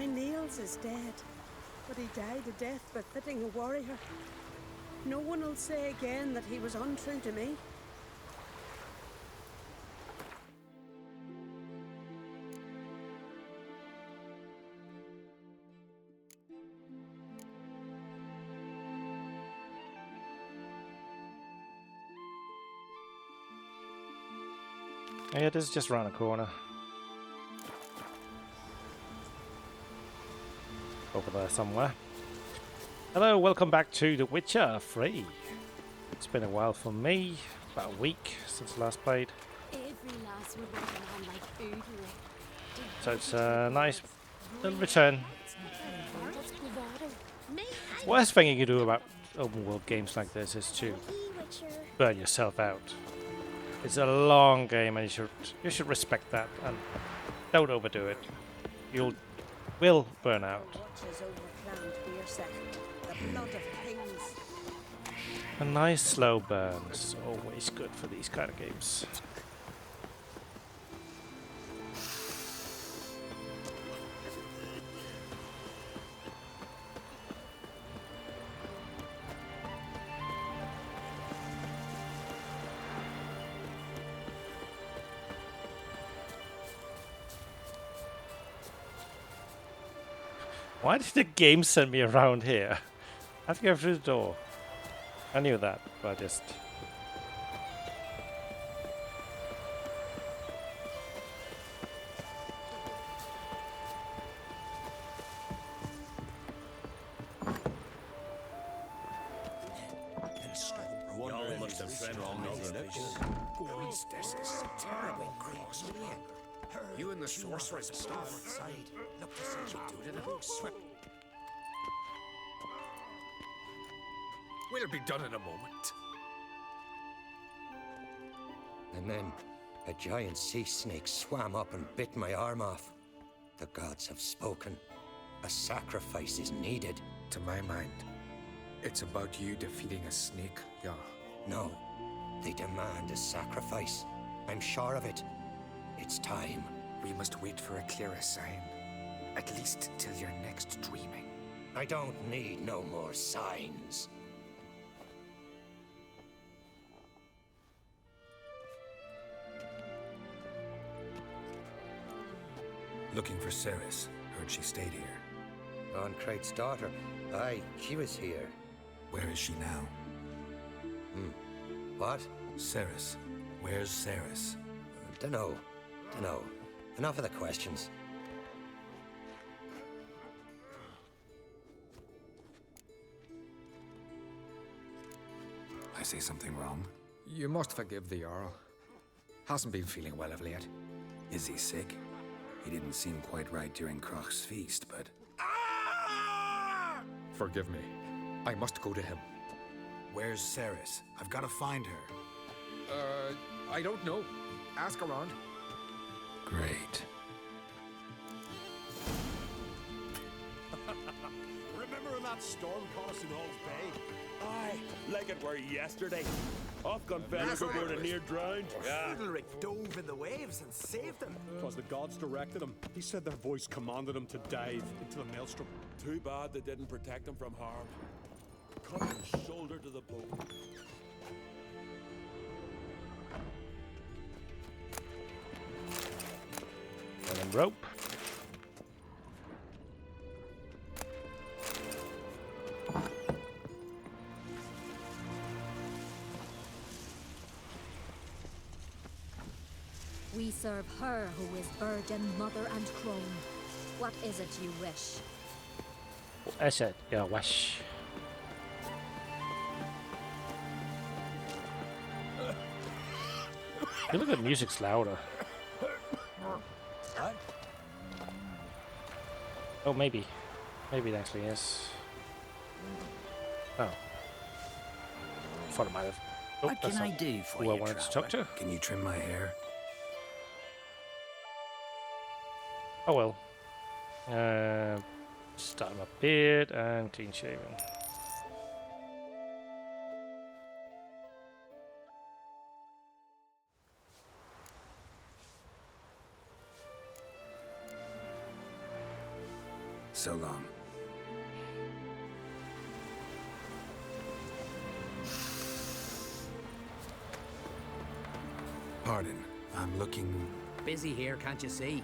My Niels is dead, but he died a death befitting a warrior. No one will say again that he was untrue to me. Yeah, this is just around the corner. Over there somewhere. Hello, welcome back to The Witcher 3. It's been a while for me, about a week since last played. So it's a nice little return. Worst thing you can do about open world games like this is to burn yourself out. It's a long game and you should respect that and don't overdo it. You will burn out. A nice slow burn is always good for these kind of games. Why did the game send me around here? I have to go through the door. I knew that, but I just... You and the sorceress stuff outside. Look to see you do to the big swim. We'll be done in a moment. And then a giant sea snake swam up and bit my arm off. The gods have spoken. A sacrifice is needed. To my mind, it's about you defeating a snake, yeah. No, they demand a sacrifice. I'm sure of it. It's time. We must wait for a clearer sign. At least till your next dreaming. I don't need no more signs. Looking for Ceres. Heard she stayed here. Crate's daughter. Aye, she was here. Where is she now? What? Ceres. Where's Ceres? Dunno. Enough of the questions. I say something wrong? You must forgive the Jarl. Hasn't been feeling well of late. Is he sick? He didn't seem quite right during Croc's feast, but... Forgive me. I must go to him. Where's Ceres? I've got to find her. I don't know. Ask around. Great. Remember in that storm caught us in Hall's Bay? Aye, like it were yesterday. Off-gun fellas were going near drowned. Yeah. Ulrich dove in the waves and saved them. Because the gods directed him. He said their voice commanded him to dive into the maelstrom. Too bad they didn't protect him from harm. Cut his shoulder to the bone. And then rope. We serve her who is virgin, mother, and crone. What is it you wish? What is it? Yeah, wish. You look at music's louder. What? Oh, maybe. Maybe it actually is. Oh. Thought it might have. Oh, What can I do for who I you, wanted to talk to. Can you trim my hair? Oh well. Start my beard and clean shaven. So long. Pardon, I'm looking... Busy here, can't you see?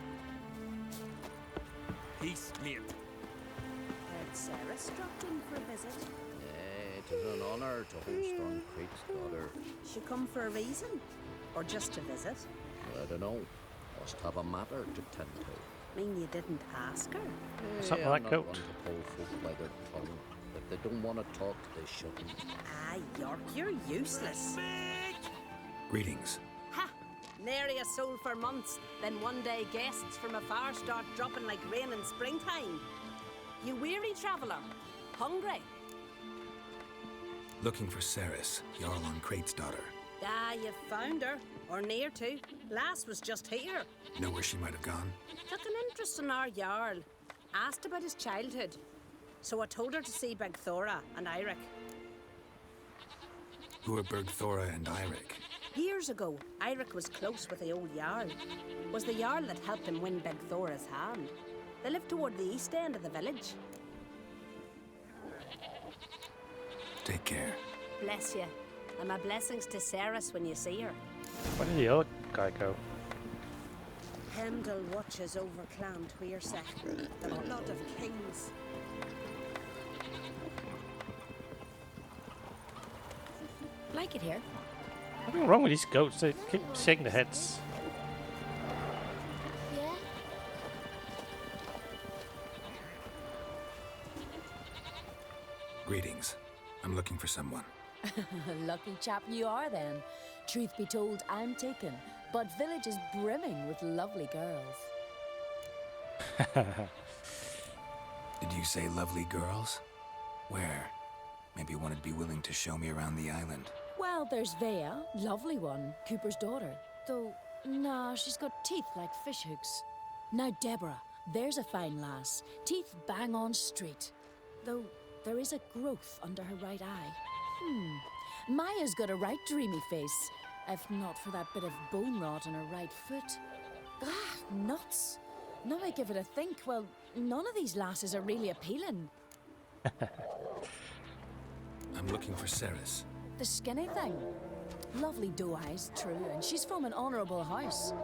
Peace, mate. Heard Sarah struck in for a visit. It is an honour to host on Crete's daughter. She come for a reason? Or just to visit? I don't know. Must have a matter to tend to. Mean you didn't ask her? Something I'm like not goat. one to pull folk by their tongue. If they don't want to talk, they shouldn't. Ah, York, you're useless. Greetings. Ha! Nary a soul for months, then one day guests from afar start dropping like rain in springtime. You weary traveller? Hungry? Looking for Ceres, Jarl on Crete's daughter. Ah, you've found her. Or near to. Lass was just here. Know where she might have gone? Took an interest in our Jarl. Asked about his childhood. So I told her to see Bergthora and Eirik. Who are Bergthora and Eirik? Years ago, Eirik was close with the old Jarl. Was the Jarl that helped him win Bergthora's hand. They lived toward the east end of the village. Take care. Bless you. And my blessings to Ceres when you see her. Where did the other guy go? Hemdall watches over Clan Tweersec, the blood of kings. Like it here? What's wrong with these goats? They keep shaking their heads. Yeah. Greetings. I'm looking for someone. Lucky chap you are then. Truth be told, I'm taken, but village is brimming with lovely girls. Did you say lovely girls? Where? Maybe one would be willing to show me around the island. Well, there's Vea, lovely one, Cooper's daughter. Though, nah, she's got teeth like fishhooks. Now Deborah, there's a fine lass, teeth bang on straight. Though, there is a growth under her right eye. Maya's got a right dreamy face, if not for that bit of bone rot in her right foot. Ah, nuts. Now I give it a think, well, none of these lasses are really appealing. I'm looking for Ceres. The skinny thing. Lovely doe eyes, true, and she's from an honourable house.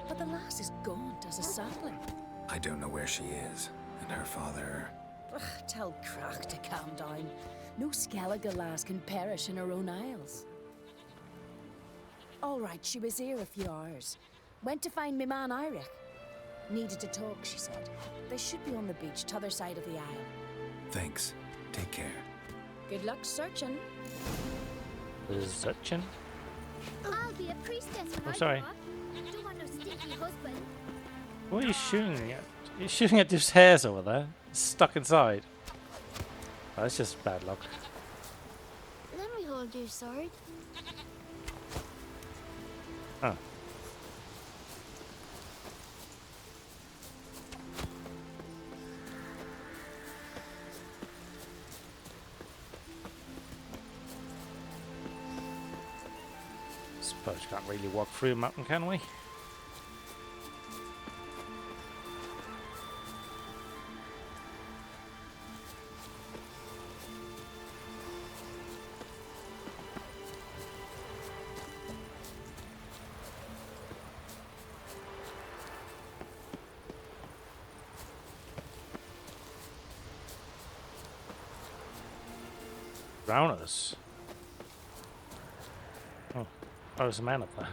But the lass is gaunt as a sapling. I don't know where she is, and her father... Ugh, tell Crack to calm down. No Skellige lass can perish in her own isles. All right, she was here a few hours. Went to find me man Eirik. Needed to talk, she said. They should be on the beach, t'other side of the isle. Thanks. Take care. Good luck searching. Zutchin? I'll be a priestess when I'm I sorry. grow up. Don't want no stinky husband. What are you shooting at? You're shooting at those hairs over there. Stuck inside. Oh, that's just bad luck. Let me hold your sword. Oh. Suppose you can't really walk through a mountain, can we? Drowners. Oh, there's a man up there.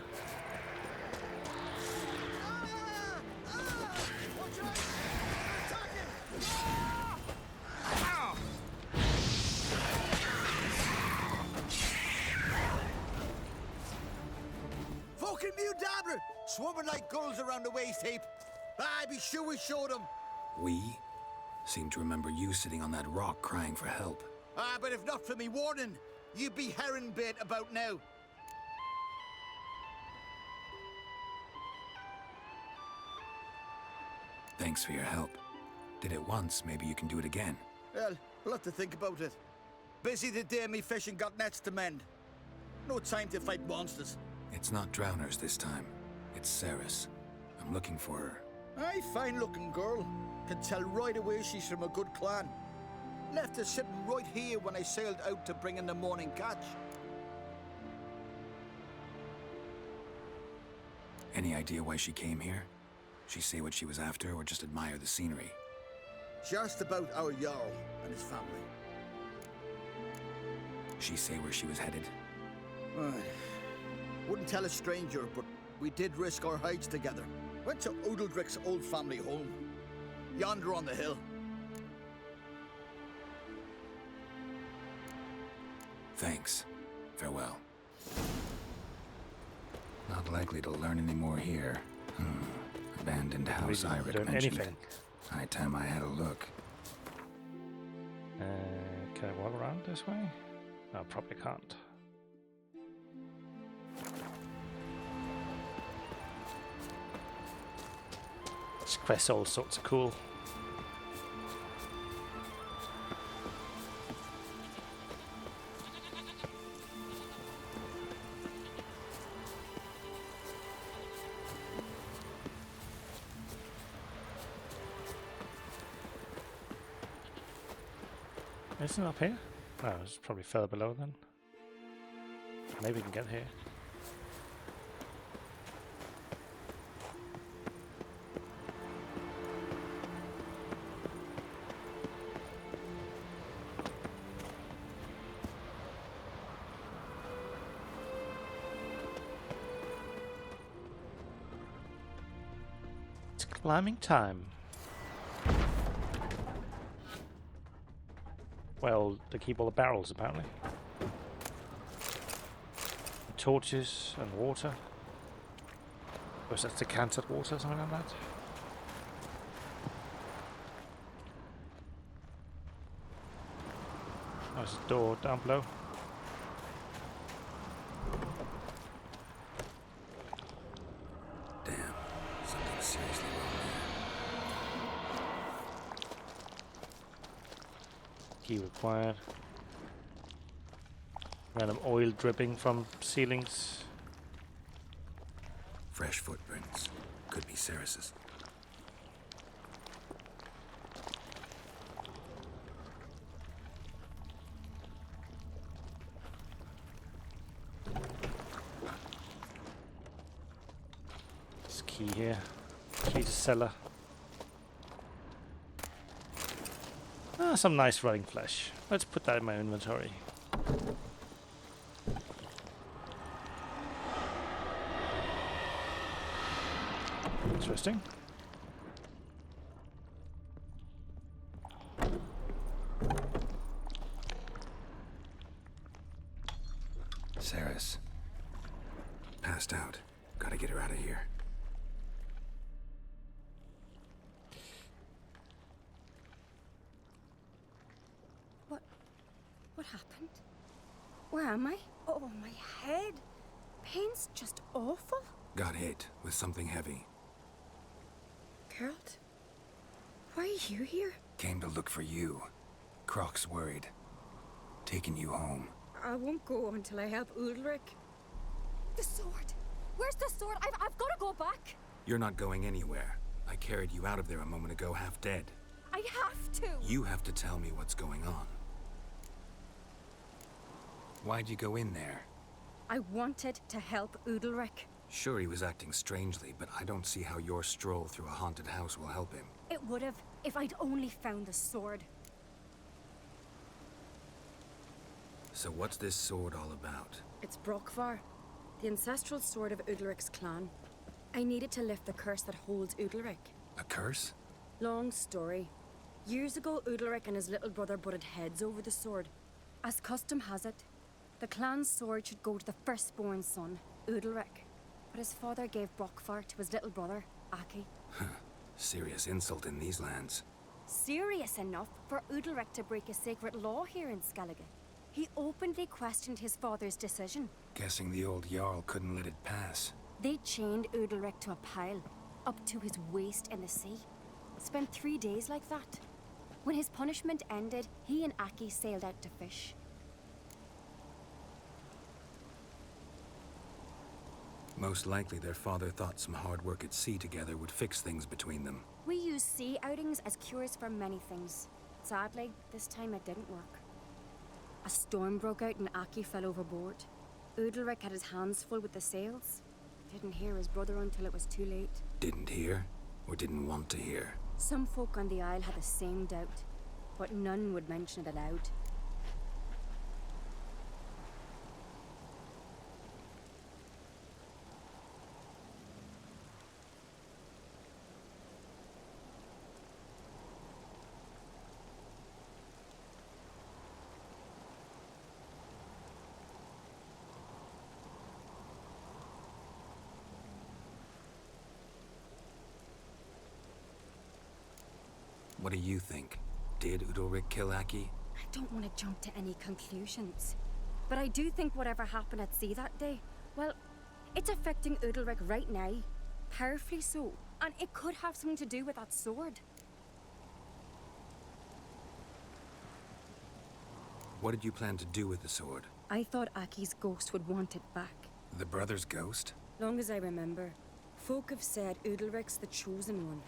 Fucking mute dabbler! Swarming like gulls around the waist heap. I be sure we showed them. We? Seem to remember you sitting on that rock crying for help. But if not for me warning, you'd be herring bait about now. Thanks for your help. Did it once, maybe you can do it again. Well, we'll have to think about it. Busy the day me fishing got nets to mend. No time to fight monsters. It's not drowners this time. It's Ceres. I'm looking for her. Aye, fine looking girl. Can tell right away she's from a good clan. Left her sitting right here when I sailed out to bring in the morning catch. Any idea why she came here? She say what she was after or just admire the scenery? She asked about our Jarl and his family. She say where she was headed? Wouldn't tell a stranger, but we did risk our hides together. Went to Udaldric's old family home. Yonder on the hill. Thanks. Farewell. Not likely to learn any more here. Abandoned house I Don't mentioned. anything. High time I had a look. Can I walk around this way? No, probably can't. This quest all sorts of cool. Isn't it up here? Oh, it's probably further below then. Maybe we can get here. It's climbing time. Well, to keep all the barrels, apparently. Torches and water. Or is that decanted water, something like that? Oh, there's a door down below. Damn, something seriously wrong Key required. Random oil dripping from ceilings. Fresh footprints. Could be Ceres's. This key here. Key to cellar. Ah, some nice rotting flesh. Let's put that in my inventory. Interesting. Ceres. Passed out. Gotta get her out of here. What happened? Where am I? Oh, my head. Pain's just awful. Got hit with something heavy. Geralt? Why are you here? Came to look for you. Croc's worried. Taking you home. I won't go until I help Udalric. The sword! Where's the sword? I've got to go back! You're not going anywhere. I carried you out of there a moment ago half dead. I have to! You have to tell me what's going on. Why'd you go in there? I wanted to help Udalric. Sure, he was acting strangely, but I don't see how your stroll through a haunted house will help him. It would have, if I'd only found the sword. So what's this sword all about? It's Brokvar, the ancestral sword of Udalric's clan. I needed to lift the curse that holds Udalric. A curse? Long story. Years ago, Udalric and his little brother butted heads over the sword. As custom has it, the clan's sword should go to the firstborn son, Udalric. But his father gave Brokvar to his little brother, Aki. Serious insult in these lands. Serious enough for Udalric to break a sacred law here in Skellige. He openly questioned his father's decision. Guessing the old Jarl couldn't let it pass. They chained Udalric to a pile, up to his waist in the sea. Spent 3 days like that. When his punishment ended, he and Aki sailed out to fish. Most likely their father thought some hard work at sea together would fix things between them. We use sea outings as cures for many things. Sadly, this time it didn't work. A storm broke out and Aki fell overboard. Udalric had his hands full with the sails. Didn't hear his brother until it was too late. Didn't hear, or didn't want to hear? Some folk on the isle had the same doubt, but none would mention it aloud. What do you think? Did Udalric kill Aki? I don't want to jump to any conclusions, but I do think whatever happened at sea that day, well, it's affecting Udalric right now. Powerfully so, and it could have something to do with that sword. What did you plan to do with the sword? I thought Aki's ghost would want it back. The brother's ghost? Long as I remember, folk have said Udalric's the chosen one.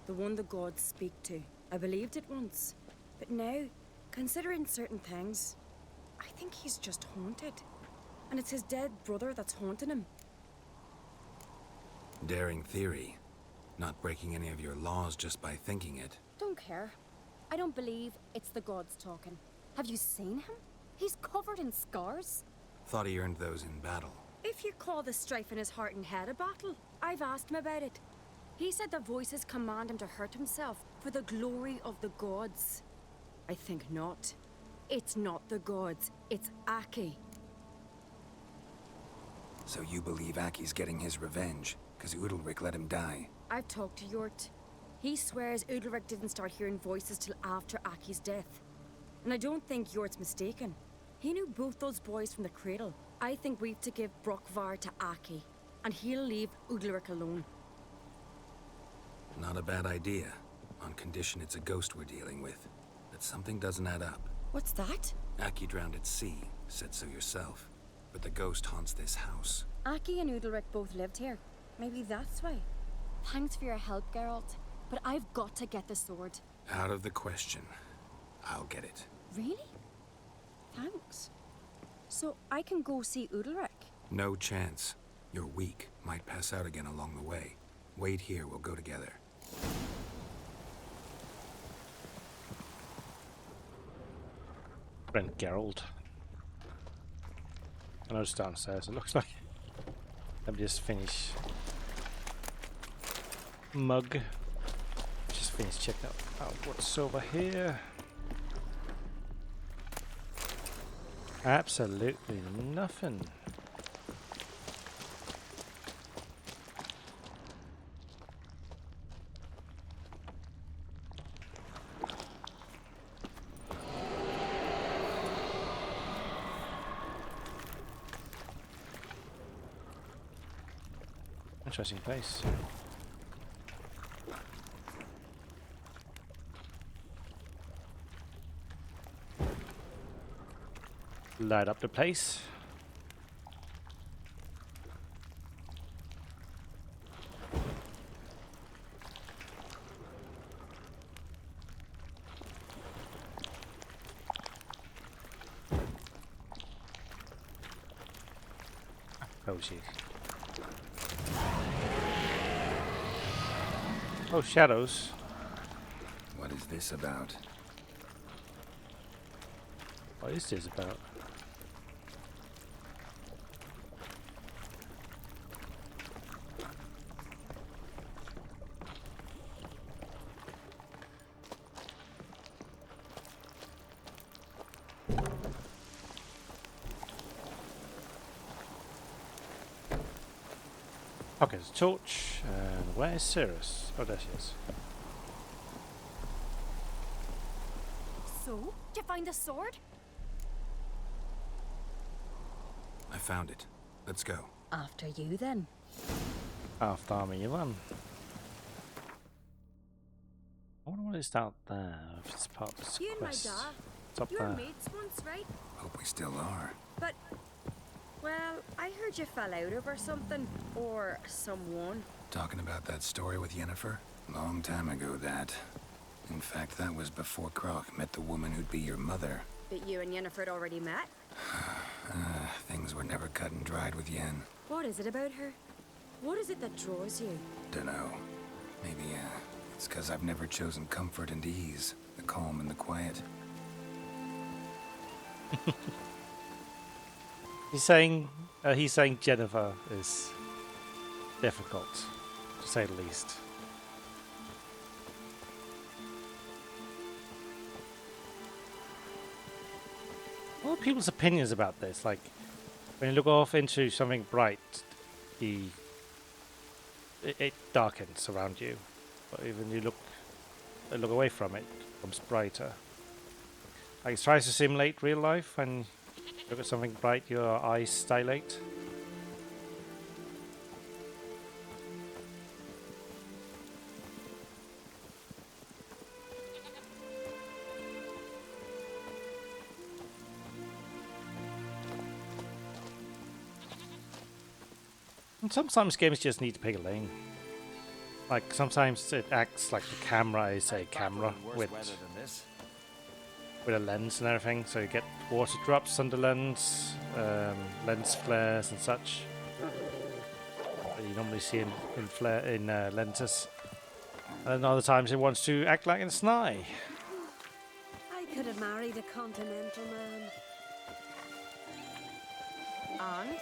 The one the gods speak to. I believed it once. But now, considering certain things, I think he's just haunted. And it's his dead brother that's haunting him. Daring theory. Not breaking any of your laws just by thinking it. Don't care. I don't believe it's the gods talking. Have you seen him? He's covered in scars. Thought he earned those in battle. If you call the strife in his heart and head a battle, I've asked him about it. He said the voices command him to hurt himself for the glory of the gods. I think not. It's not the gods, it's Aki. So you believe Aki's getting his revenge, because Udalric let him die? I've talked to Yort. He swears Udalric didn't start hearing voices till after Aki's death. And I don't think Yort's mistaken. He knew both those boys from the cradle. I think we've to give Brokvar to Aki, and he'll leave Udalric alone. Not a bad idea, on condition it's a ghost we're dealing with. But something doesn't add up. What's that? Aki drowned at sea, said so yourself. But the ghost haunts this house. Aki and Udalric both lived here. Maybe that's why. Thanks for your help, Geralt. But I've got to get the sword. Out of the question. I'll get it. Really? Thanks. So I can go see Udalric? No chance. You're weak. Might pass out again along the way. Wait here, we'll go together. Friend Geralt. I know it's downstairs, it looks like. Let me just finish. Mug. Just finish checking out what's over here. Absolutely nothing. Interesting place. Light up the place. Oh jeez. Oh, shadows. What is this about? What is this about? Okay, there's a torch. And where is Cirrus? Oh, there she is. So, did you find the sword? I found it. Let's go. After you, then. After me, one. I wonder what is out there. If it's part of this You and my quest. dad. It's up You were there. mates once, right? Hope we still are. But Well, I heard you fell out over something. Or someone. Talking about that story with Yennefer? Long time ago, that. In fact, that was before Croc met the woman who'd be your mother. But you and Yennefer had already met? Things were never cut and dried with Yen. What is it about her? What is it that draws you? Dunno. Maybe, it's 'cause I've never chosen comfort and ease. The calm and the quiet. He's saying Jennifer is difficult, to say the least. What are people's opinions about this? Like, when you look off into something bright, it darkens around you. But even you look away from it, it becomes brighter. Like, it tries to simulate real life. When you look at something bright, your eyes dilate. And sometimes games just need to pick a lane. Like, sometimes it acts like the camera is a camera with a lens and everything, so you get water drops on the lens, lens flares and such that you normally see in lenses. And other times it wants to act like it's an eye. I could have married a continental man. And?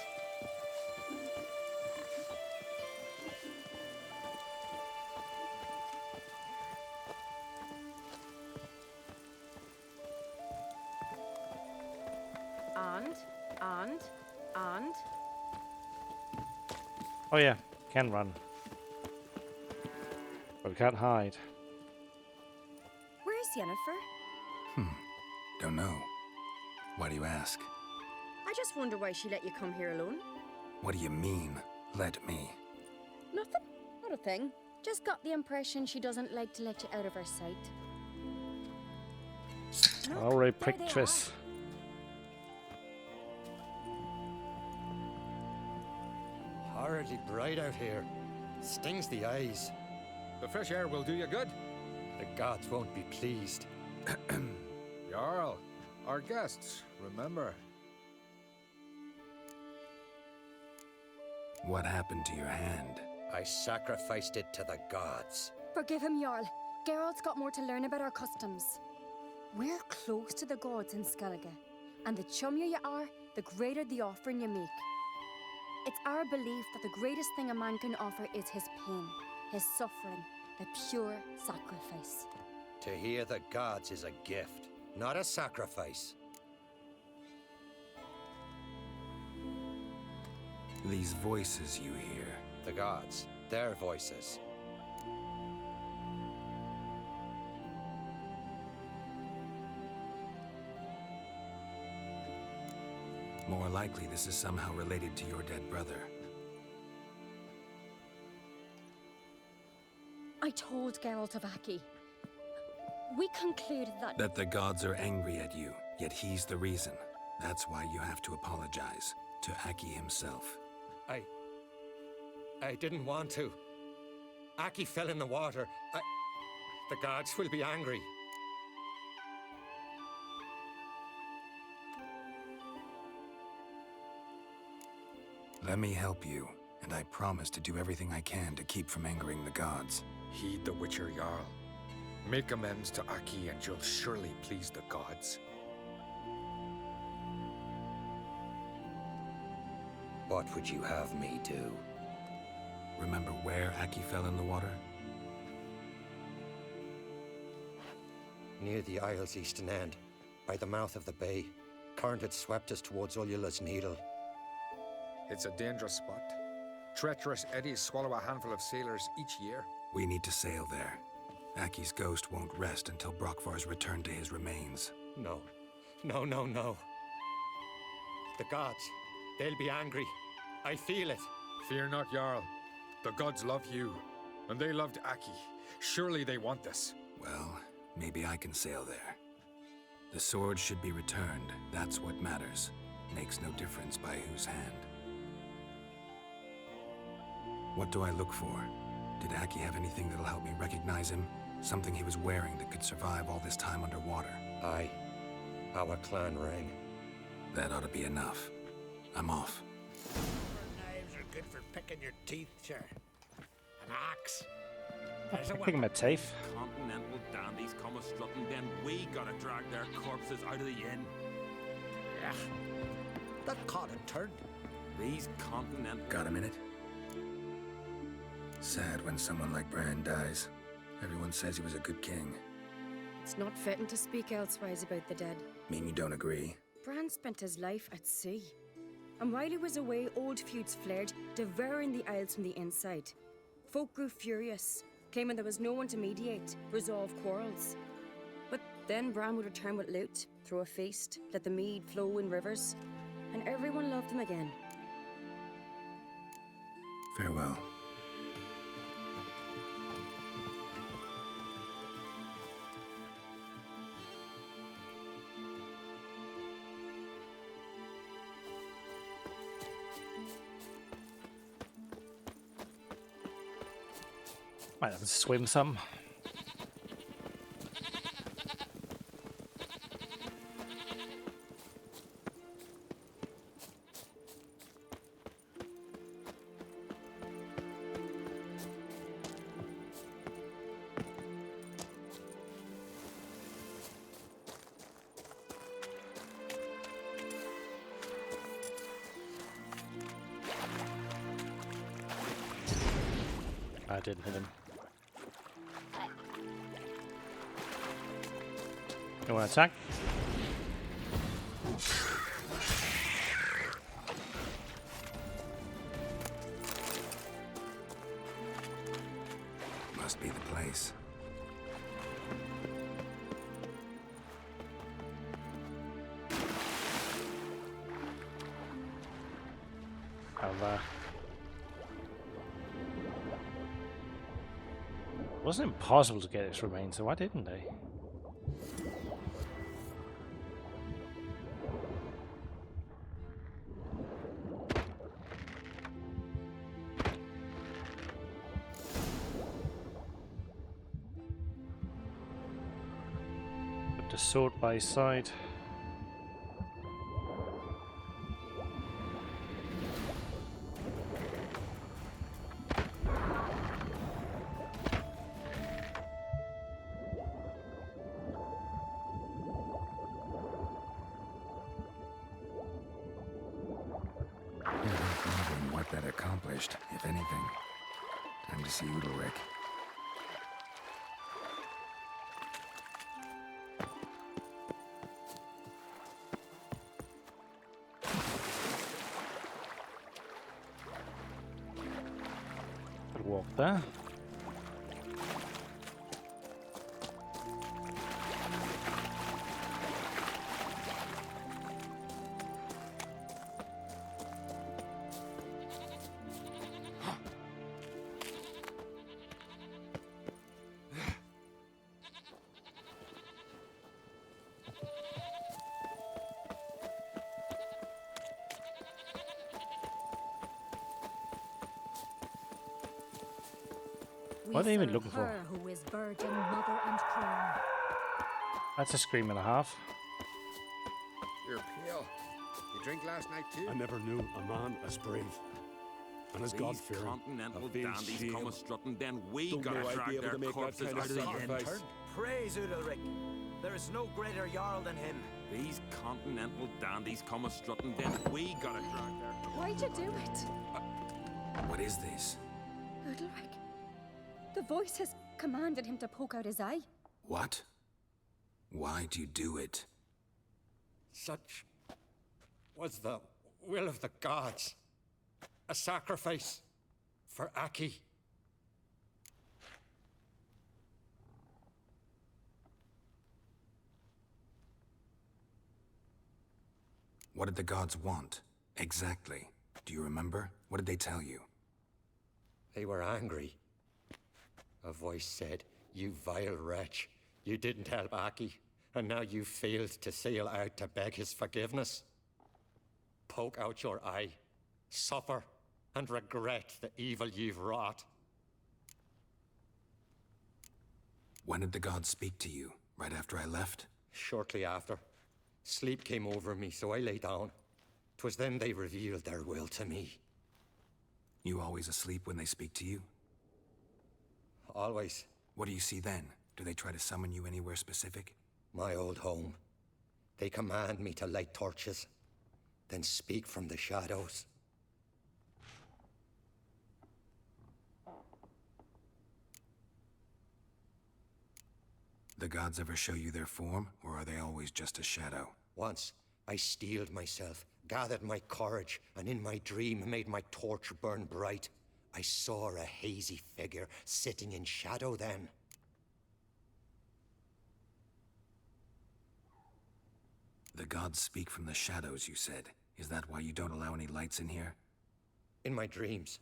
And? Oh yeah, can run. But we can't hide. Where's Yennefer? Don't know. Why do you ask? I just wonder why she let you come here alone. What do you mean, let me? Nothing. Not a thing. Just got the impression she doesn't like to let you out of her sight. Alright, prettiest. Horridly bright out here. Stings the eyes. The fresh air will do you good. The gods won't be pleased. Jarl, our guests, remember. What happened to your hand? I sacrificed it to the gods. Forgive him, Jarl. Geralt's got more to learn about our customs. We're close to the gods in Skellige, and the chummier you are, the greater the offering you make. It's our belief that the greatest thing a man can offer is his pain, his suffering, the pure sacrifice. To hear the gods is a gift, not a sacrifice. These voices you hear. The gods, their voices. More likely this is somehow related to your dead brother. I told Geralt of Aki. We concluded that... That the gods are angry at you, yet he's the reason. That's why you have to apologize to Aki himself. I didn't want to. Aki fell in the water. The gods will be angry. Let me help you, and I promise to do everything I can to keep from angering the gods. Heed the Witcher Jarl. Make amends to Aki and you'll surely please the gods. What would you have me do? Remember where Aki fell in the water? Near the Isle's eastern end, by the mouth of the bay. Current had swept us towards Ullula's Needle. It's a dangerous spot. Treacherous eddies swallow a handful of sailors each year. We need to sail there. Aki's ghost won't rest until Brokvar's returned to his remains. No. The gods, they'll be angry. I feel it. Fear not, Jarl. The gods love you, and they loved Aki. Surely they want this. Well, maybe I can sail there. The sword should be returned. That's what matters. Makes no difference by whose hand. What do I look for? Did Aki have anything that'll help me recognize him? Something he was wearing that could survive all this time underwater? Aye. Our clan ring. That ought to be enough. I'm off. Knives are good for picking your teeth, sir. An axe. Picking my teeth. Continental dandies come a strutting, then we gotta drag their corpses out of the inn. Yeah. That caught and turned. These continental... Got a minute? Sad when someone like Bran dies. Everyone says he was a good king. It's not fitting to speak elsewise about the dead. Mean you don't agree? Bran spent his life at sea. And while he was away, old feuds flared, devouring the Isles from the inside. Folk grew furious, claiming there was no one to mediate, resolve quarrels. But then Bran would return with loot, throw a feast, let the mead flow in rivers, and everyone loved him again. Farewell. Might have to swim some. I didn't hit him. You want to attack? Must be the place. It wasn't impossible to get its remains, so why didn't they? Put the sword by his side. That accomplished, if anything. Time to see Udalric. Could walk there. What are they even looking for? Her who is virgin, mother, and crone. That's a scream and a half. You're pale. You drink last night too? I never knew a man as brave and as God-fearing. Continental I feel dandies shame. come a strutting, then we Don't gotta know I'd be drag able their to make that corpses kind out of of the inn. sacrifice. Praise Udalric. There is no greater Jarl than him. These continental dandies come a strutting, then we gotta drag their... Why'd you do it? What is this? Udalric. The voice has commanded him to poke out his eye. What? Why'd you do it? Such was the will of the gods. A sacrifice for Aki. What did the gods want? Exactly. Do you remember? What did they tell you? They were angry. A voice said, "You vile wretch. You didn't help Aki, and now you failed to sail out to beg his forgiveness." poke out your eye, suffer, and regret the evil you've wrought. When did the gods speak to you? Right after I left? Shortly after. Sleep came over me, so I lay down. 'Twas then they revealed their will to me. You always asleep when they speak to you? Always. What do you see then? Do they try to summon you anywhere specific? My old home. They command me to light torches, then speak from the shadows. The gods ever show you their form, or are they always just a shadow? Once, I steeled myself, gathered my courage, and in my dream made my torch burn bright. I saw a hazy figure sitting in shadow then. The gods speak from the shadows, you said. Is that why you don't allow any lights in here? In my dreams.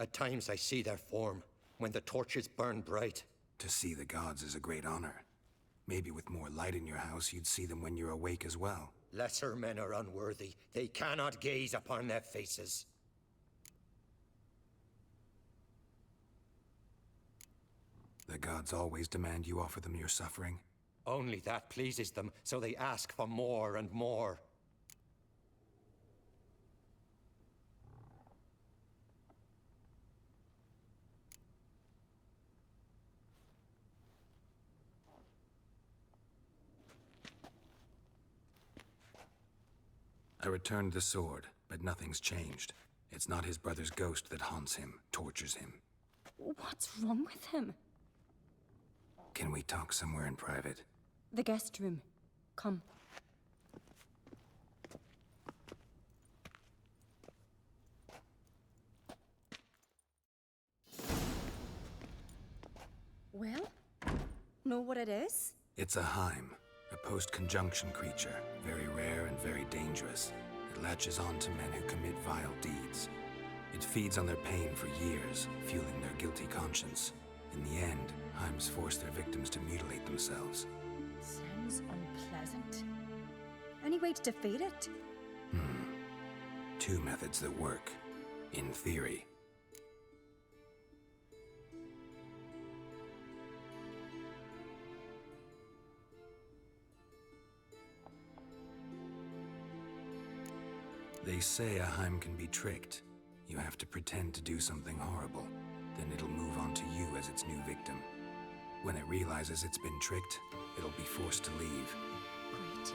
At times I see their form, when the torches burn bright. To see the gods is a great honor. Maybe with more light in your house, you'd see them when you're awake as well. Lesser men are unworthy. They cannot gaze upon their faces. The gods always demand you offer them your suffering? Only that pleases them, so they ask for more and more. I returned the sword, but nothing's changed. It's not his brother's ghost that haunts him, tortures him. What's wrong with him? Can we talk somewhere in private? The guest room. Come. Well, know what it is? It's a Heim, a post-conjunction creature, very rare and very dangerous. It latches on to men who commit vile deeds. It feeds on their pain for years, fueling their guilty conscience. In the end, Heims force their victims to mutilate themselves. Sounds unpleasant. Any way to defeat it? Two methods that work. In theory. They say a Heim can be tricked. You have to pretend to do something horrible. Then it'll move on to you as its new victim. When it realizes it's been tricked, it'll be forced to leave. Great.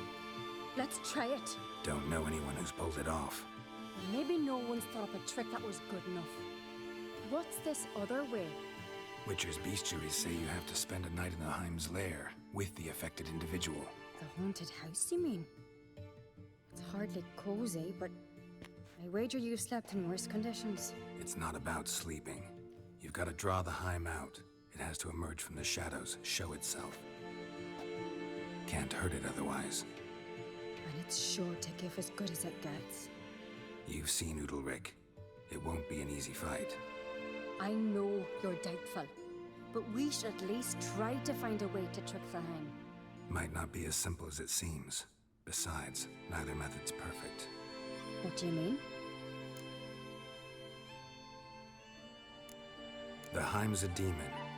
Let's try it. Don't know anyone who's pulled it off. Maybe no one's thought up a trick that was good enough. What's this other way? Witcher's bestiaries say you have to spend a night in the Heim's lair with the affected individual. The haunted house, you mean? It's hardly cozy, but I wager you've slept in worse conditions. It's not about sleeping. You've got to draw the Heim out. It has to emerge from the shadows, show itself. Can't hurt it otherwise. And it's sure to give as good as it gets. You've seen Udalric. It won't be an easy fight. I know you're doubtful, but we should at least try to find a way to trick the Heim. Might not be as simple as it seems. Besides, neither method's perfect. What do you mean? The Heim's a demon,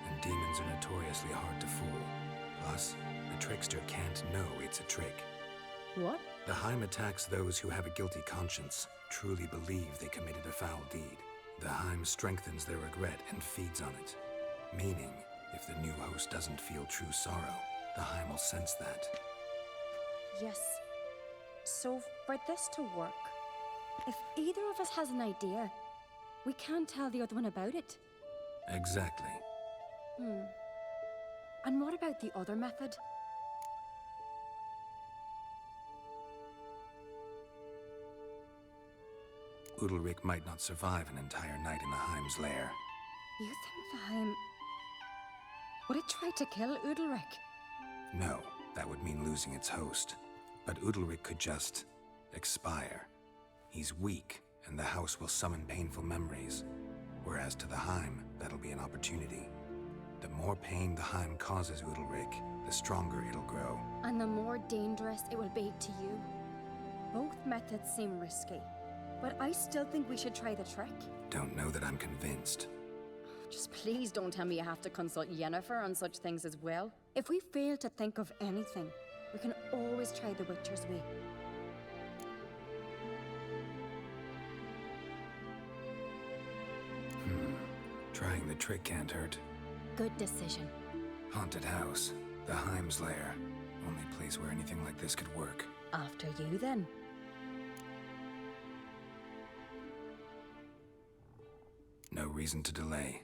and demons are notoriously hard to fool. Plus, the trickster can't know it's a trick. What? The Heim attacks those who have a guilty conscience, truly believe they committed a foul deed. The Heim strengthens their regret and feeds on it. Meaning, if the new host doesn't feel true sorrow, the Heim will sense that. Yes. So, for this to work, if either of us has an idea, we can't tell the other one about it. Exactly. And what about the other method? Udalric might not survive an entire night in the Heim's lair. You think the Heim... would it try to kill Udalric? No, that would mean losing its host. But Udalric could just... expire. He's weak, and the house will summon painful memories. Whereas to the Heim, that'll be an opportunity. The more pain the Heim causes Udalric, the stronger it'll grow. And the more dangerous it will be to you. Both methods seem risky. but I still think we should try the trick. Don't know that I'm convinced. Just please don't tell me you have to consult Yennefer on such things as well. If we fail to think of anything, we can always try the Witcher's way. Trying the trick can't hurt. Good decision. Haunted house. The Heim's lair. Only place where anything like this could work. After you, then. No reason to delay.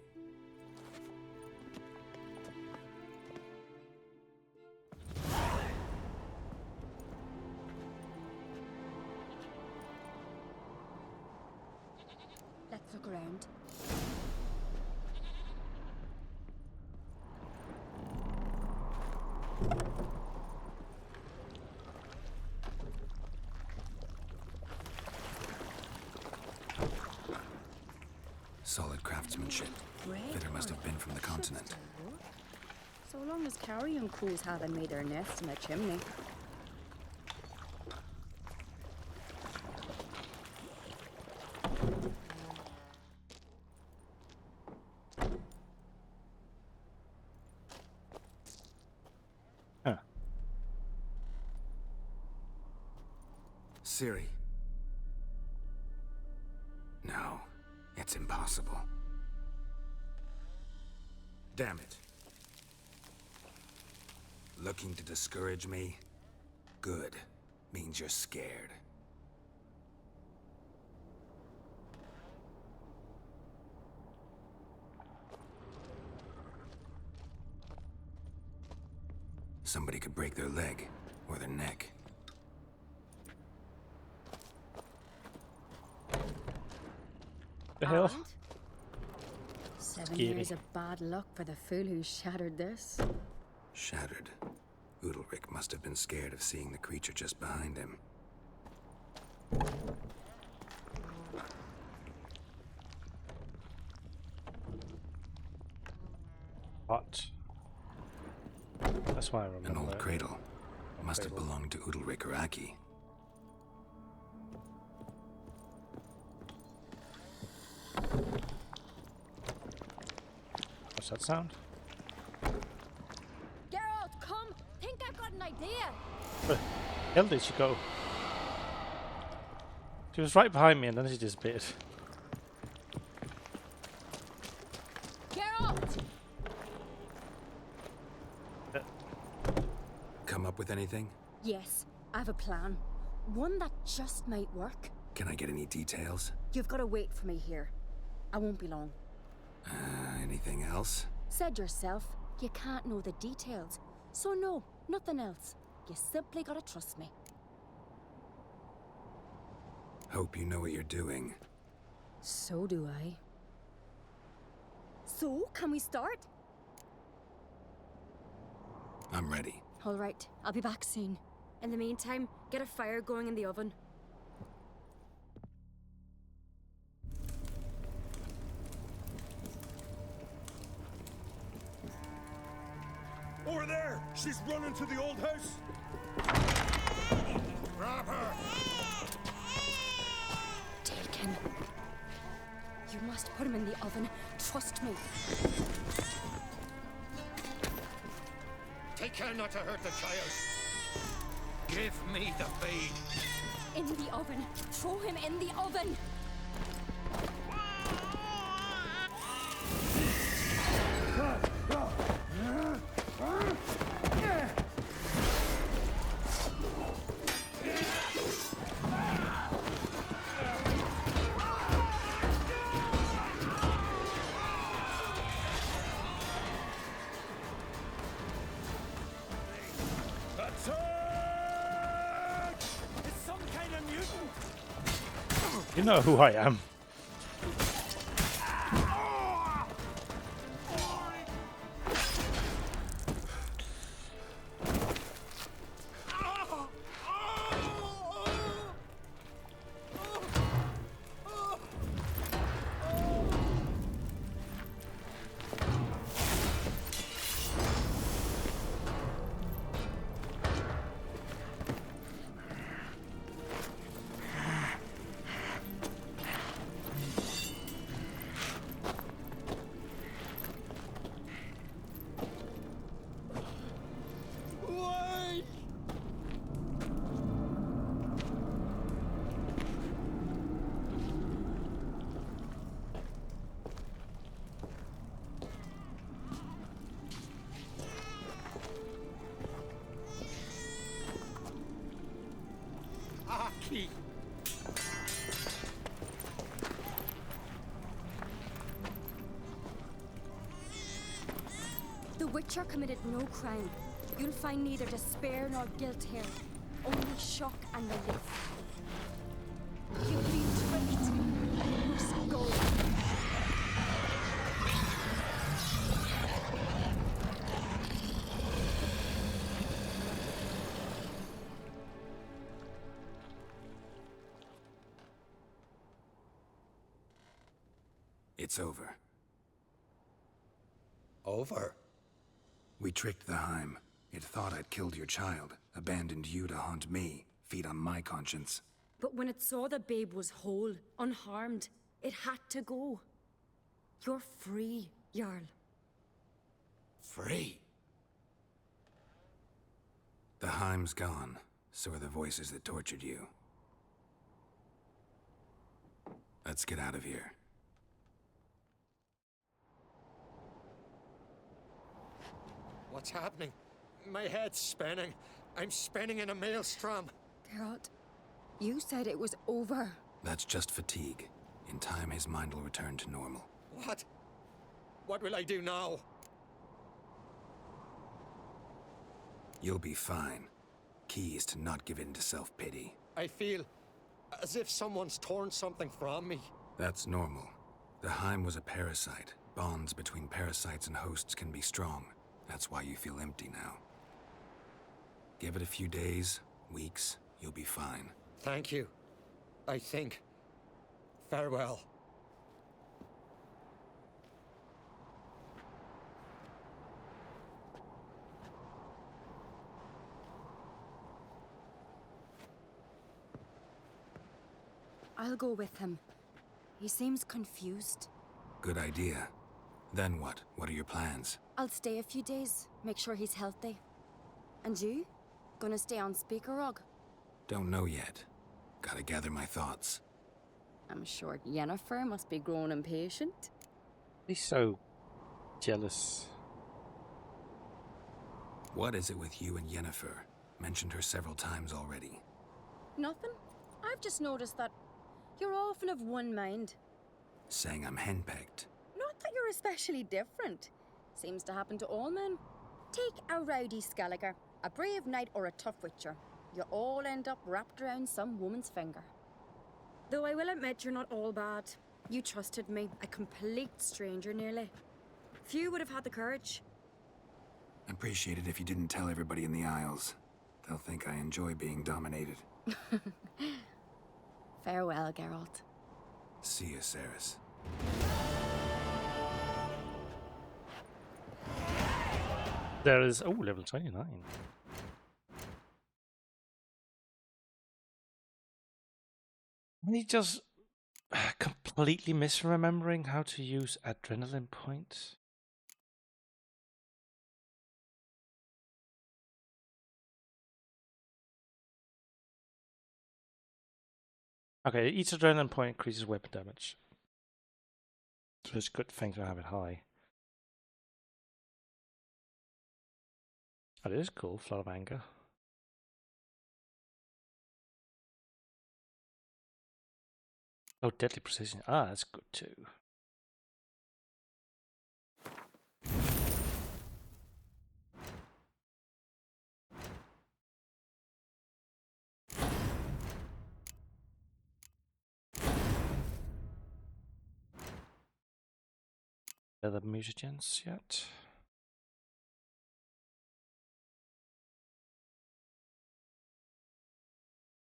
Let's look around. Solid craftsmanship. Fitter must have been from the continent. So long as carrion crows haven't made their nest in a chimney. Huh. Ciri. No, it's impossible. Damn it. Looking to discourage me? Good. Means you're scared. Somebody could break their leg, or their neck. The hell? 7 Scary. years of bad luck for the fool who shattered this. Shattered. Udalric must have been scared of seeing the creature just behind him. What? That's why I remember. An old it. cradle. Must have belonged to Udalric or Aki. What's that sound? Geralt, come! Think I've got an idea! Where the hell did she go? She was right behind me and then she disappeared. Geralt! Come up with anything? Yes, I have a plan. One that just might work. Can I get any details? You've got to wait for me here. I won't be long. Anything else? Said yourself, you can't know the details. So no, nothing else. You simply gotta trust me. Hope you know what you're doing. So do I. So, can we start? I'm ready. All right, I'll be back soon. In the meantime, get a fire going in the oven. Over there! She's running to the old house! Grab her! Taken. You must put him in the oven. Trust me. Take care not to hurt the child. Give me the babe. In the oven. Throw him in the oven. You know who I am. Aki! The Witcher committed no crime. You'll find neither despair nor guilt here. Only shock and relief. You've been tricked. You must go. It's over. Over? We tricked the Heim. It thought I'd killed your child, abandoned you to haunt me, feed on my conscience. But when it saw the babe was whole, unharmed, it had to go. You're free, Jarl. Free? The Heim's gone, so are the voices that tortured you. Let's get out of here. What's happening? My head's spinning. I'm spinning in a maelstrom. Geralt, you said it was over. That's just fatigue. In time, his mind will return to normal. What? What will I do now? You'll be fine. Key is to not give in to self-pity. I feel as if someone's torn something from me. That's normal. The Heim was a parasite. Bonds between parasites and hosts can be strong. That's why you feel empty now. Give it a few days, weeks, you'll be fine. Thank you. I think. Farewell. I'll go with him. He seems confused. Good idea. Then what? What are your plans? I'll stay a few days, make sure he's healthy. And you? Gonna stay on Speaker Rug? Don't know yet. Gotta gather my thoughts. I'm sure Yennefer must be growing impatient. He's so jealous. What is it with you and Yennefer? Mentioned her several times already. Nothing. I've just noticed that you're often of one mind. Saying I'm henpecked. Not that you're especially different. Seems to happen to all men. Take a rowdy Skelliger, a brave knight or a tough witcher. You all end up wrapped around some woman's finger. Though I will admit you're not all bad. You trusted me, a complete stranger nearly. Few would have had the courage. I'd appreciate it if you didn't tell everybody in the Isles. They'll think I enjoy being dominated. Farewell, Geralt. See you, Ceres. There is... Oh, level 29. Me just completely misremembering how to use adrenaline points. Okay, each adrenaline point increases weapon damage. So it's a good thing to have it high. That is cool, Flood of Anger. Oh, Deadly Precision. Ah, that's good too. Are the mutagens yet?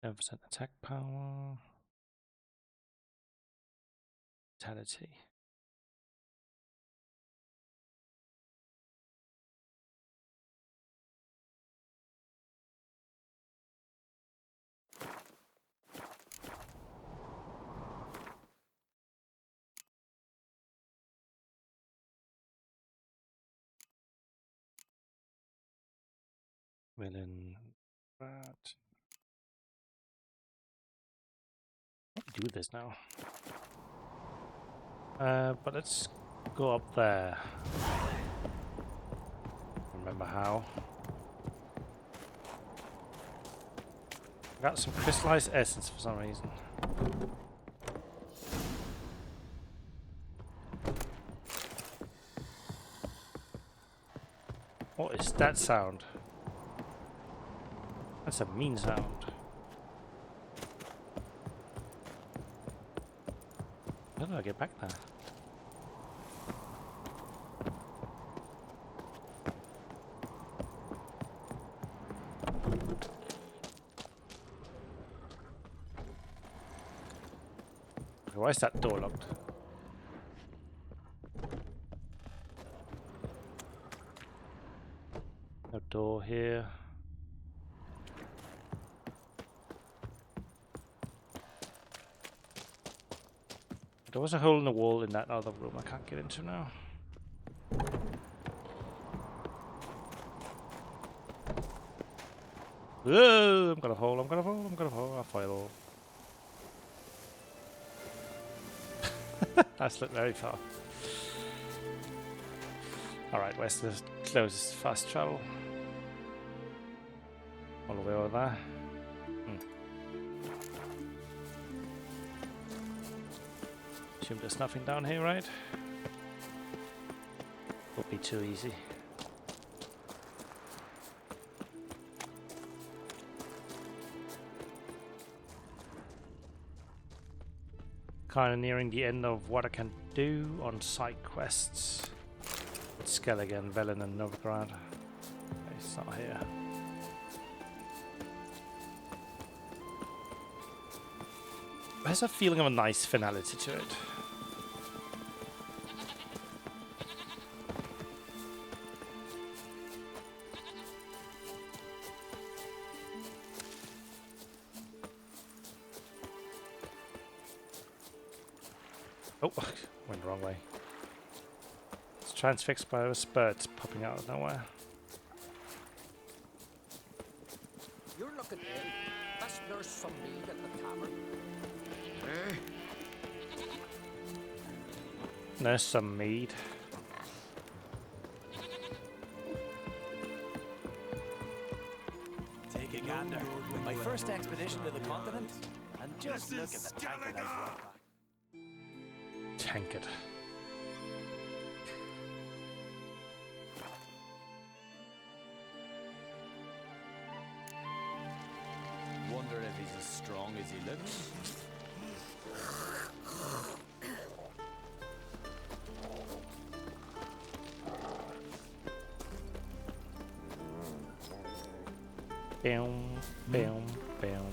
%, attack power. Vitality. Villain. Right. Do this now. But let's go up there. Remember how? I got some crystallized essence for some reason. What is that sound? That's a mean sound. How do I get back there? Why is that door locked? No door here. There was a hole in the wall in that other room I can't get into now. Whoa, I'm gonna fall, I'm gonna fall, I'm gonna fall, I'll fall. That's looked very far. Alright, where's the closest fast travel? All the way over there. Assume there's nothing down here, right? Would be too easy. Kind of nearing the end of what I can do on side quests with Skelligan, Velen and Novigrad. It's not here. There's a feeling of a nice finality to it. Oh, went the wrong way. It's transfixed by those birds popping out of nowhere. You're looking ill. Best nurse some mead at the tavern. There's some mead. Take a gander. My first expedition to the continent, and just look at the tankard I've brought back. Tankard. Wonder if he's as strong as he looks. Boom, boom, boom.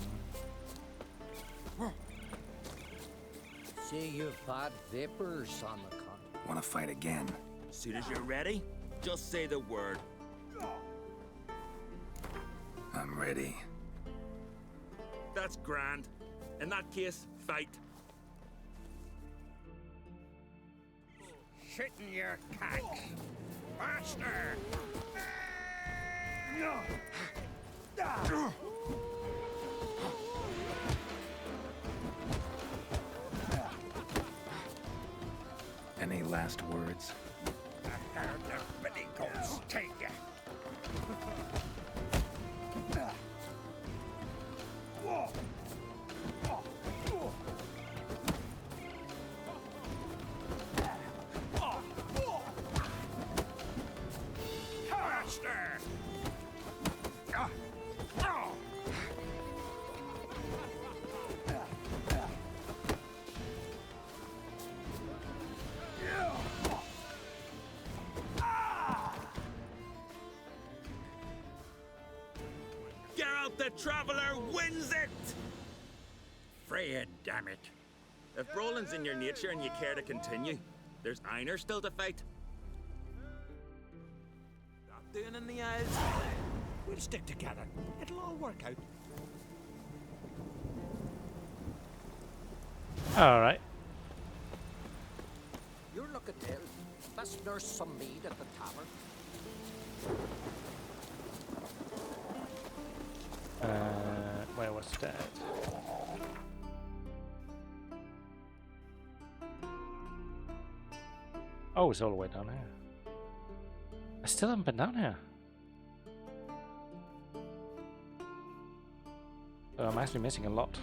See, you've had vapors on the continent. Want to fight again? Soon as you're ready, just say the word. I'm ready. That's grand. In that case, fight. Shitting your cacks. Faster! Any last words? I heard the pretty ghosts take you. Faster! Geralt the Traveler wins it! Freya, damn it. If brawling's in your nature and you care to continue, there's Einar still to fight. Not doing in the eyes. We'll stick together. It'll all work out. Alright. You're looking ill. Best nurse some mead at the tavern. Where was that? Oh, it's all the way down here. I still haven't been down here. I'm actually missing a lot.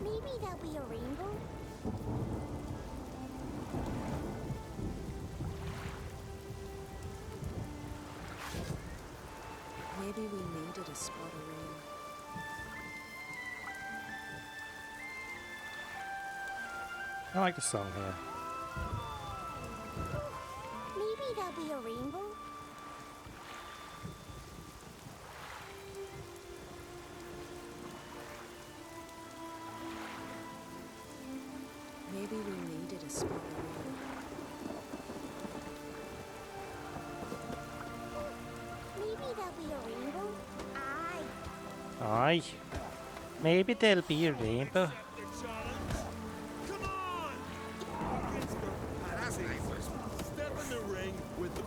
Maybe there'll be a rainbow. Maybe we needed a spot of rain. I like the song here. Maybe there'll be a rainbow. Maybe we needed a spot of rain. Maybe there'll be a rainbow. Aye. Aye. Maybe there'll be a rainbow. Step in the ring with the...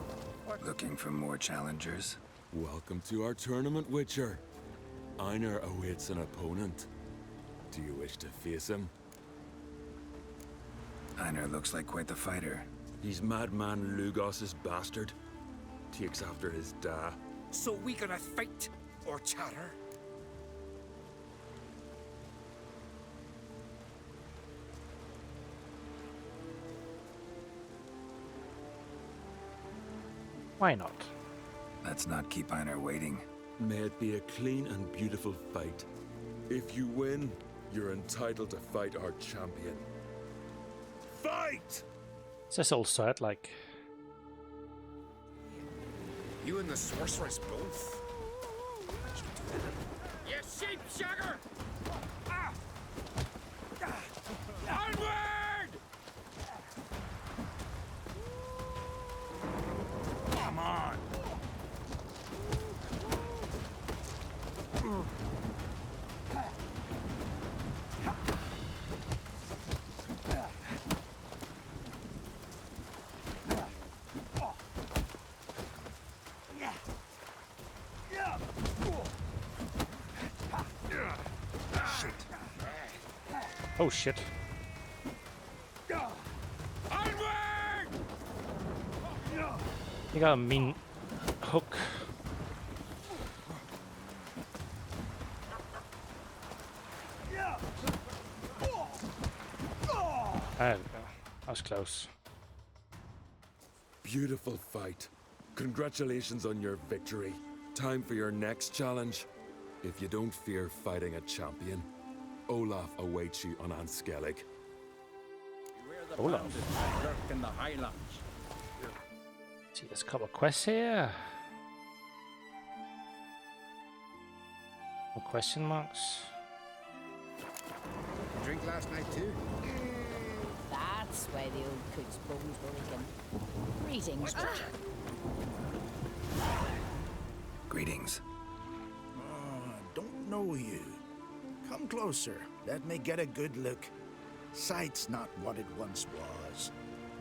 Looking for more challengers? Welcome to our tournament, Witcher. Einar awaits an opponent. Do you wish to face him? Einar looks like quite the fighter. He's madman Lugos's bastard. Takes after his da. So we gonna fight or chatter? Why not? Let's not keep Einar waiting. May it be a clean and beautiful fight. If you win, you're entitled to fight our champion. Fight! It's just all sad, like. You and the sorceress both? You sheep shagger! Ah! Onward! Come on! Oh shit. You got a mean hook. There we go. That was close. Beautiful fight. Congratulations on your victory. Time for your next challenge. If you don't fear fighting a champion, Olaf awaits you on Anskellig. Olaf. Lurk in the Highlands. See, there's a couple of quests here. More question marks. Drink last night too? That's why the old cook's bones were leaking. Greetings, Richard. Greetings. Oh, I don't know you. Come closer. Let me get a good look. Sight's not what it once was.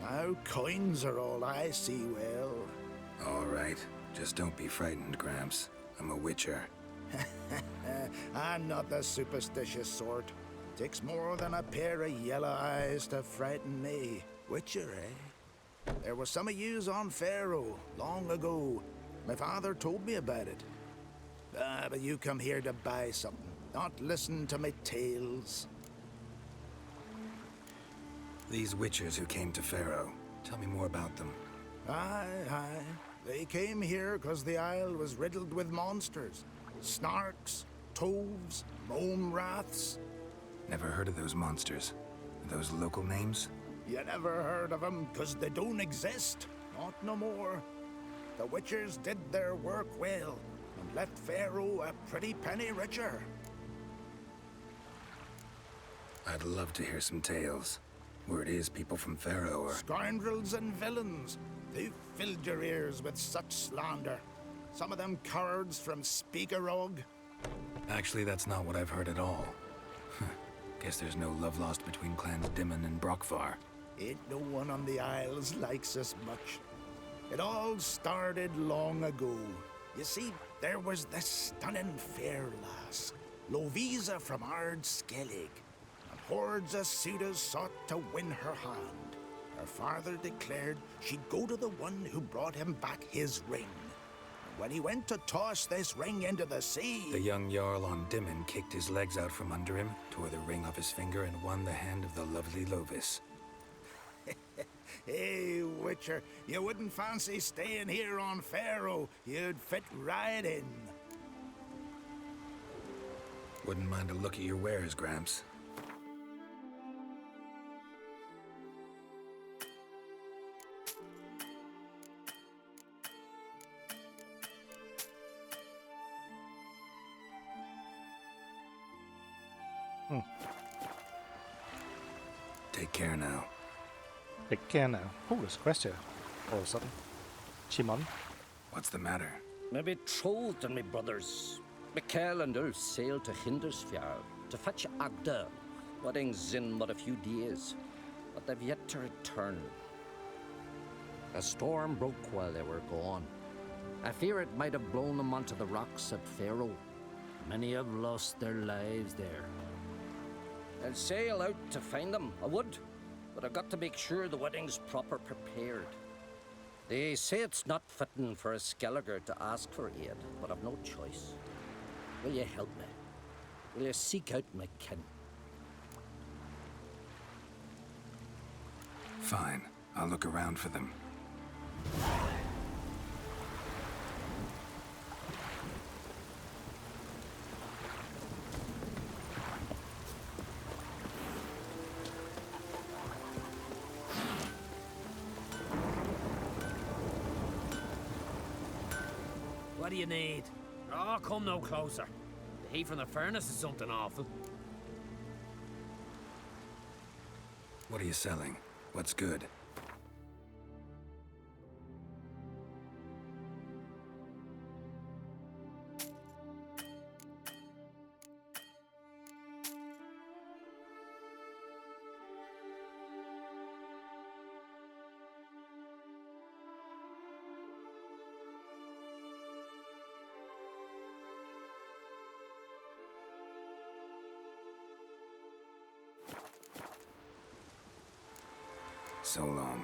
Now coins are all I see well. All right. Just don't be frightened, Gramps. I'm a witcher. I'm not the superstitious sort. Takes more than a pair of yellow eyes to frighten me. Witcher, eh? There was some of yous on Faroe long ago. My father told me about it. But you come here to buy something, not listen to my tales. These witchers who came to Faroe, tell me more about them. Aye. They came here because the isle was riddled with monsters. Snarks, toves, mome raths. Never heard of those monsters. Are those local names? You never heard of them because they don't exist. Not no more. The witchers did their work well and left Faroe a pretty penny richer. I'd love to hear some tales. Word is people from Faroe are... Scoundrels and villains. They've filled your ears with such slander. Some of them cowards from Speakerog. Actually, that's not what I've heard at all. Guess there's no love lost between clans Dimmen and Brockfar. Ain't no one on the Isles likes us much. It all started long ago. You see, there was this stunning fair lass, Lovisa from Ard Skellig, and hordes of suitors sought to win her hand. her father declared she'd go to the one who brought him back his ring. And when he went to toss this ring into the sea... The young Jarl on Dimmen kicked his legs out from under him, tore the ring off his finger, and won the hand of the lovely Lovis. Hey, Witcher, you wouldn't fancy staying here on Faroe. You'd fit right in. Wouldn't mind a look at your wares, Gramps. Take care now. Take care now. Oh, there's a quest here. All of a sudden. Chimon. What's the matter? My betrothed and my brothers, Mikkel and Ulf, sailed to Hindersfjord to fetch Agda. Wedding's in but a few days, but they've yet to return. A storm broke while they were gone. I fear it might have blown them onto the rocks at Faroe. Many have lost their lives there. I'll sail out to find them, I would, but I've got to make sure the wedding's proper prepared. They say it's not fitting for a Skelliger to ask for aid, but I've no choice. Will you help me? Will you seek out my kin? Fine. I'll look around for them. What do you need? Oh, come no closer. The heat from the furnace is something awful. What are you selling? What's good? So long.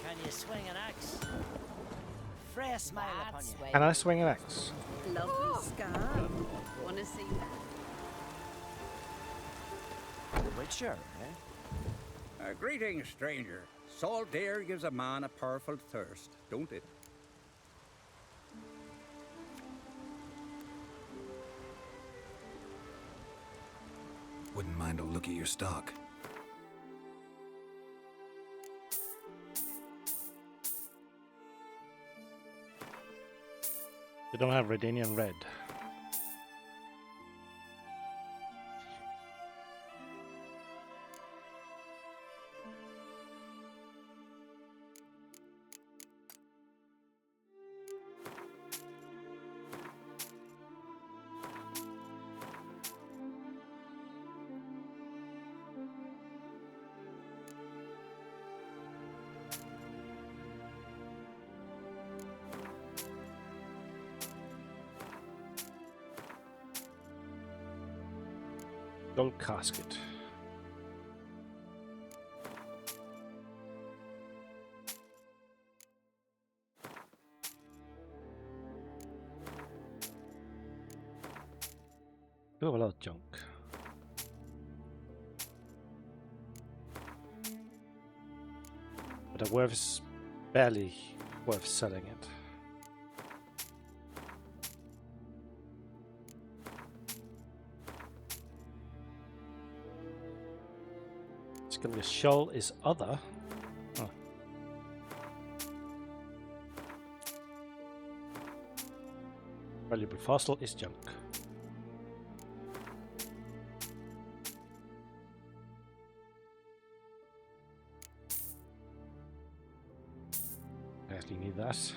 Can you swing an axe? Freya smile upon you. Can I swing an axe? Lovely scar. Wanna see that? The Witcher, eh? Greetings, stranger. Salt air gives a man a powerful thirst, don't it? Wouldn't mind a look at your stock. You don't have Redanian red. Gold casket. We have a lot of junk. But the worth is barely worth selling it. The shawl is other. Oh. Valuable fossil is junk. I actually need that.